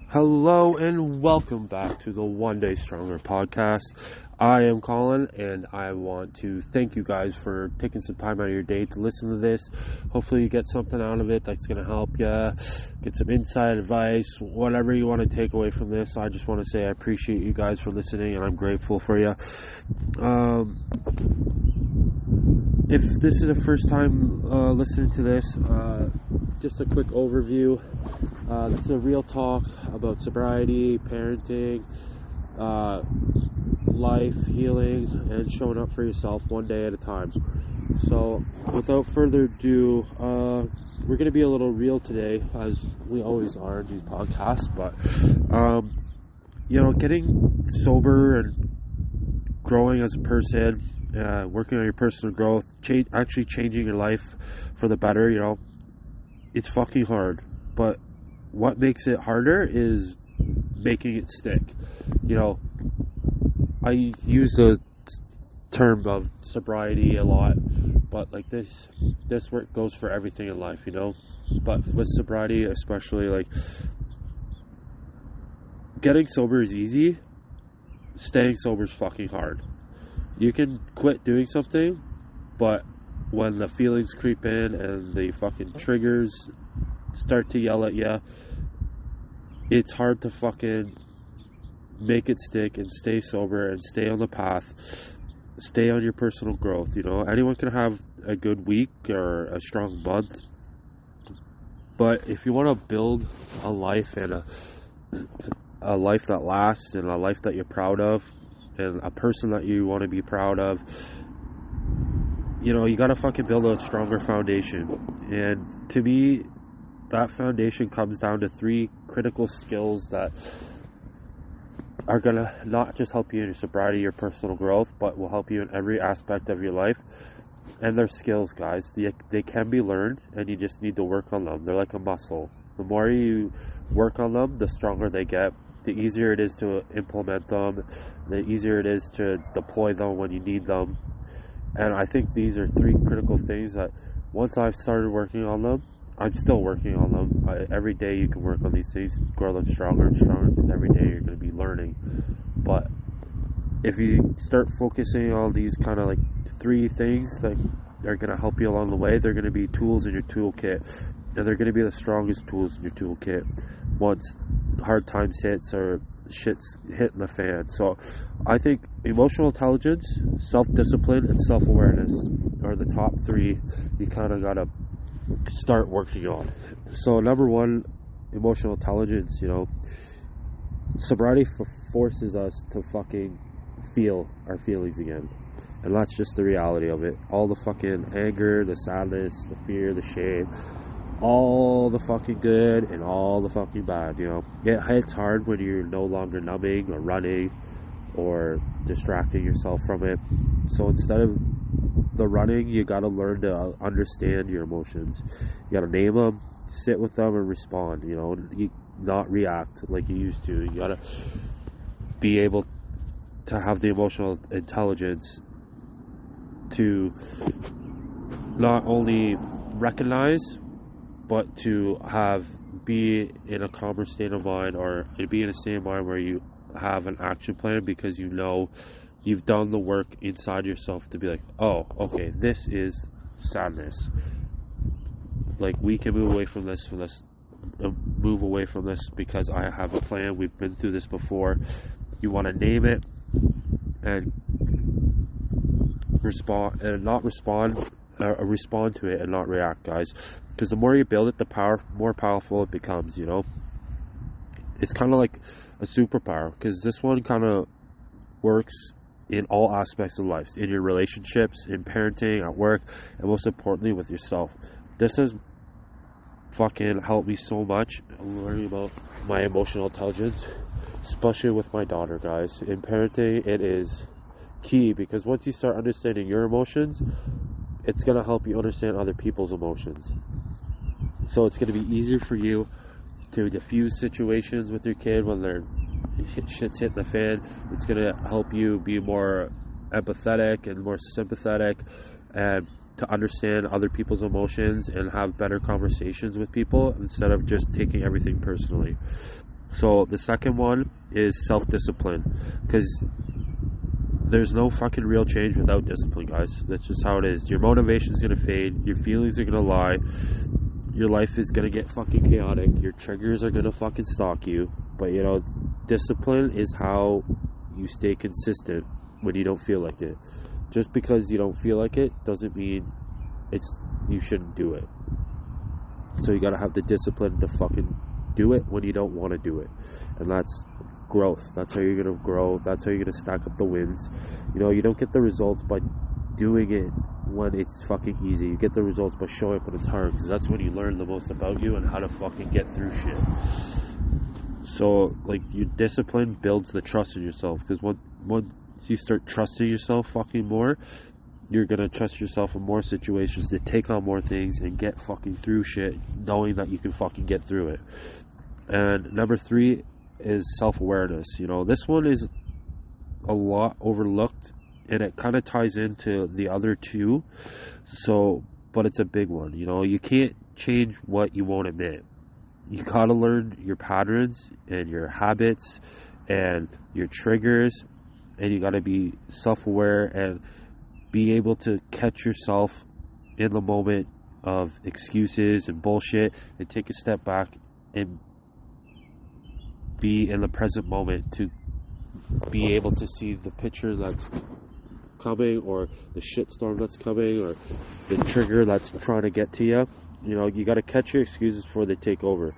Hello and welcome back to the One Day Stronger podcast. I am Colin and I want to thank you guys for taking some time out of your day to listen to this. Hopefully you get something out of it that's going to help you, get some inside advice, whatever you want to take away from this. I just want to say I appreciate you guys for listening and I'm grateful for you. If this is the first time listening to this, just a quick overview. This is a real talk about sobriety, parenting, life, healing, and showing up for yourself one day at a time. So, without further ado, we're going to be a little real today, as we always are in these podcasts. But, getting sober and growing as a person, working on your personal growth, actually changing your life for the better, it's fucking hard. But what makes it harder is making it stick. I use the term of sobriety a lot, but like this work goes for everything in life, But with sobriety, especially, getting sober is easy. Staying sober is fucking hard. You can quit doing something, but when the feelings creep in and the fucking triggers start to yell at you, it's hard to fucking make it stick and stay sober and stay on the path, stay on your personal growth. Anyone can have a good week or a strong month, but if you want to build a life and a life that lasts and a life that you're proud of and a person that you want to be proud of, you gotta fucking build a stronger foundation. And to me, that foundation comes down to 3 critical skills that are gonna not just help you in your sobriety, your personal growth, but will help you in every aspect of your life. And they're skills, guys. They can be learned, and you just need to work on them. They're like a muscle. The more you work on them, the stronger they get. The easier it is to implement them, the easier it is to deploy them when you need them. And I think these are 3 critical things that once I've started working on them, I'm still working on them. Every day you can work on these things, grow them stronger and stronger, because every day you're going to be learning. But if you start focusing on these kind of 3 things that are going to help you along the way, they're going to be tools in your toolkit. And they're going to be the strongest tools in your toolkit once hard times hits or shit's hitting the fan. So I think emotional intelligence, self-discipline, and self-awareness are the top 3 you kind of got to start working on. So number 1, emotional intelligence. Sobriety forces us to fucking feel our feelings again, and that's just the reality of it. All the fucking anger, the sadness, the fear, the shame, all the fucking good and all the fucking bad. It hits hard when you're no longer numbing or running or distracting yourself from it. So instead of the running, you gotta learn to understand your emotions. You gotta name them, sit with them, and respond. You not react like you used to. You gotta be able to have the emotional intelligence to not only recognize, but to be in a calmer state of mind, or be in a state of mind where you have an action plan, because you've done the work inside yourself to be like, oh, okay, this is sadness. We can move away from this because I have a plan. We've been through this before. You want to name it and respond to it and not react, guys. Because the more you build it, more powerful it becomes. It's kind of like a superpower, because this one kind of works in all aspects of life, in your relationships, in parenting, at work, and most importantly with yourself. This has fucking helped me so much. I'm learning about my emotional intelligence, especially with my daughter, guys. In parenting, it is key, because once you start understanding your emotions, it's going to help you understand other people's emotions. So it's going to be easier for you to diffuse situations with your kid when shit's hitting the fan. It's going to help you be more empathetic and more sympathetic, and to understand other people's emotions and have better conversations with people instead of just taking everything personally. So the second one is self-discipline, because there's no fucking real change without discipline, guys. That's just how it is. Your motivation's gonna fade, your feelings are gonna lie, your life is gonna get fucking chaotic, your triggers are gonna fucking stalk you. But you know, discipline is how you stay consistent when you don't feel like it. Just because you don't feel like it doesn't mean you shouldn't do it. So you gotta have the discipline to fucking do it when you don't want to do it. And that's growth. That's how you're gonna grow. That's how you're gonna stack up the wins. You know, you don't get the results by doing it when it's fucking easy. You get the results by showing up when it's hard, because that's when you learn the most about you and how to fucking get through shit. So like, your discipline builds the trust in yourself, because once you start trusting yourself fucking more, you're gonna trust yourself in more situations to take on more things and get fucking through shit, knowing that you can fucking get through it. And number 3 is self-awareness. You know, this one is a lot overlooked, and it kind of ties into the other two. So, but it's a big one. You know, you can't change what you won't admit. You gotta learn your patterns and your habits and your triggers, and you gotta be self-aware and be able to catch yourself in the moment of excuses and bullshit, and take a step back and be in the present moment to be able to see the picture that's coming, or the shitstorm that's coming, or the trigger that's trying to get to you. You know, you got to catch your excuses before they take over.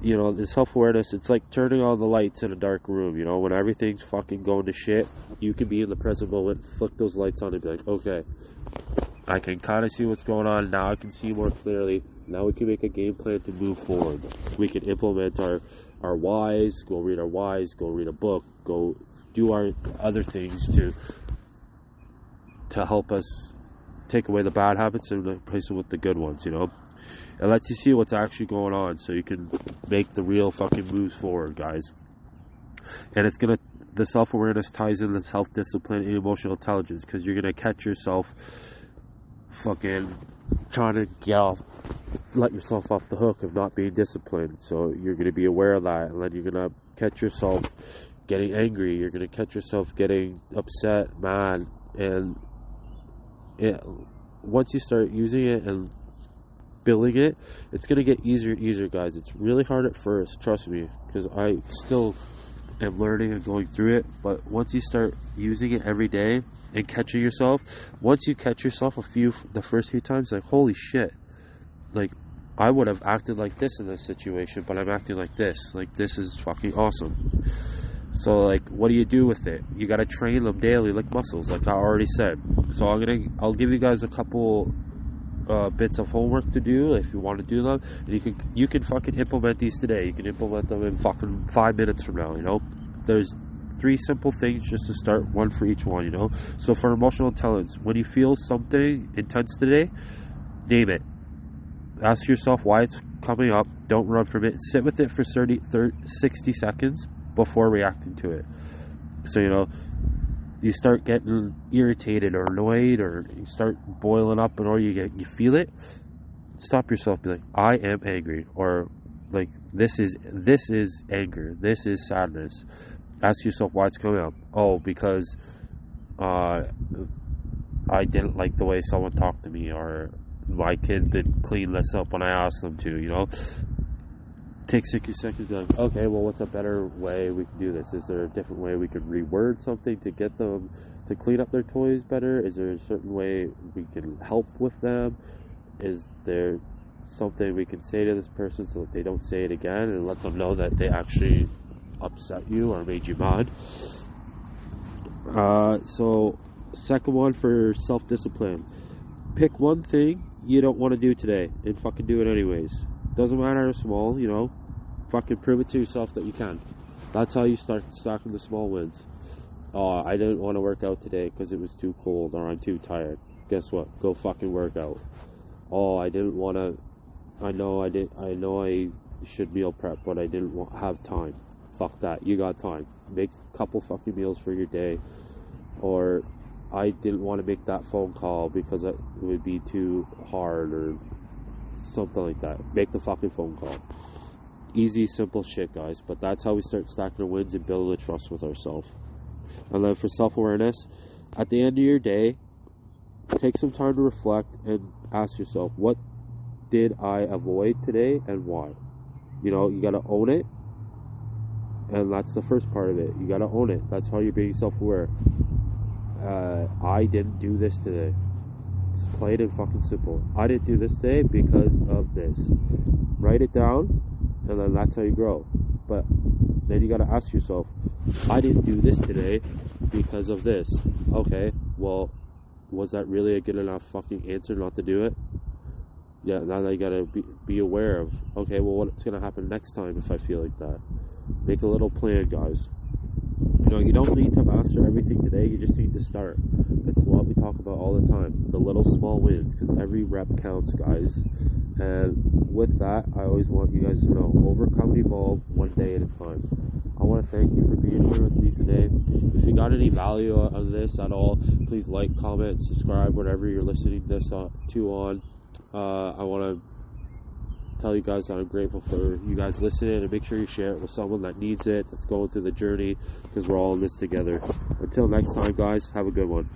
You know, the self-awareness, it's like turning on the lights in a dark room. You know, when everything's fucking going to shit, you can be in the present moment, flick those lights on and be like, okay, I can kind of see what's going on now. I can see more clearly. Now we can make a game plan to move forward. We can implement our whys, go read our whys, go read a book, go do our other things to help us take away the bad habits and replace them with the good ones, you know. It lets you see what's actually going on, so you can make the real fucking moves forward, guys. And the self-awareness ties in the self-discipline and emotional intelligence, because you're gonna catch yourself fucking trying to let yourself off the hook of not being disciplined. So you're gonna be aware of that, and then you're gonna catch yourself getting angry. You're gonna catch yourself getting upset, mad, and once you start using it and building it, it's going to get easier and easier, guys. It's really hard at first, trust me, because I still am learning and going through it. But once you start using it every day and catching yourself, once you catch yourself the first few times, like, holy shit, like, I would have acted like this in this situation, but I'm acting like this. Like, this is fucking awesome. So, like, what do you do with it? You gotta train them daily, like muscles, like I already said. So I'll give you guys a couple bits of homework to do if you want to do them. And you can fucking implement these today. You can implement them in fucking 5 minutes from now. You know, there's 3 simple things just to start, one for each one. You know, so for emotional intelligence, when you feel something intense today, name it. Ask yourself why it's coming up. Don't run from it. Sit with it for 60 seconds before reacting to it. So, you know, you start getting irritated or annoyed, or you start boiling up, or you feel it, stop yourself, be like, I am angry, or like, this is anger, this is sadness. Ask yourself why it's coming up. Oh, because I didn't like the way someone talked to me, or my kid didn't clean this up when I asked them to. You know, take 60 seconds to like, okay, well, what's a better way we can do this? Is there a different way we could reword something to get them to clean up their toys better? Is there a certain way we can help with them? Is there something we can say to this person so that they don't say it again, and let them know that they actually upset you or made you mad? So second one for self-discipline, pick one thing you don't want to do today and fucking do it anyways. Doesn't matter how small, you know, fucking prove it to yourself that you can. That's how you start stacking the small wins. Oh, I didn't want to work out today because it was too cold, or I'm too tired. Guess what? Go fucking work out. Oh, I didn't want to, I know I should meal prep, but I didn't have time. Fuck that, you got time. Make a couple fucking meals for your day. Or, I didn't want to make that phone call because it would be too hard, or something like that. Make the fucking phone call. easy, simple shit, guys. But that's how we start stacking the wins and building the trust with ourselves. And then for self-awareness, at the end of your day, take some time to reflect and ask yourself, what did I avoid today and why? You know, you got to own it. And that's the first part of it. You got to own it. That's how you're being self-aware. I didn't do this today. It's plain and fucking simple. I didn't do this today because of this. Write it down, and then that's how you grow. But then you got to ask yourself, I didn't do this today because of this. Okay, well, was that really a good enough fucking answer not to do it? Yeah, now that you got to be aware of, okay, well, what's going to happen next time if I feel like that? Make a little plan, guys. You know, you don't need to master everything today, you just need to start. It's what we talk about all the time, the little small wins, because every rep counts, guys. And with that, I always want you guys to know, overcome and evolve one day at a time. I want to thank you for being here with me today. If you got any value out of this at all, please like, comment, subscribe, whatever you're listening this to on. I want to tell you guys that I'm grateful for you guys listening, and make sure you share it with someone that needs it, that's going through the journey, because we're all in this together. Until next time, guys, have a good one.